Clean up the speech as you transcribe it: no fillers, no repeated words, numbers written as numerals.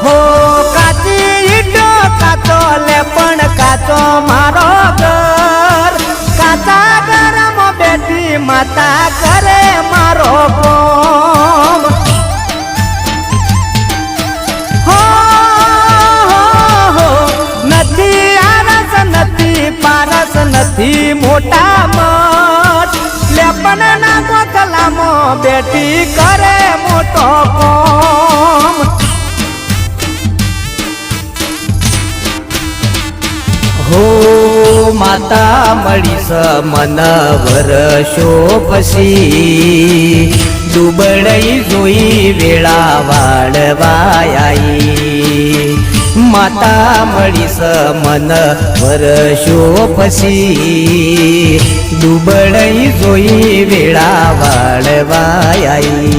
હો કાચી ઈટો કાચો લેપણ કાચો મારો ઘર કાચા ઘરમાં બેઠી માતા કરે મારો કોમ હો નથી આરસ નથી પારસ નથી મોટા મત લેપણ ના ગોખલામાં બેઠી કરે મોટો કોમ હો માતા મળી સ મન વર્ષો પછી દુબળઈ જોઈ વેળા વાળવાઈ માતા મળી સ મન વર્ષો પછી દુબળઈ જોઈ વેળા વાળવાઈ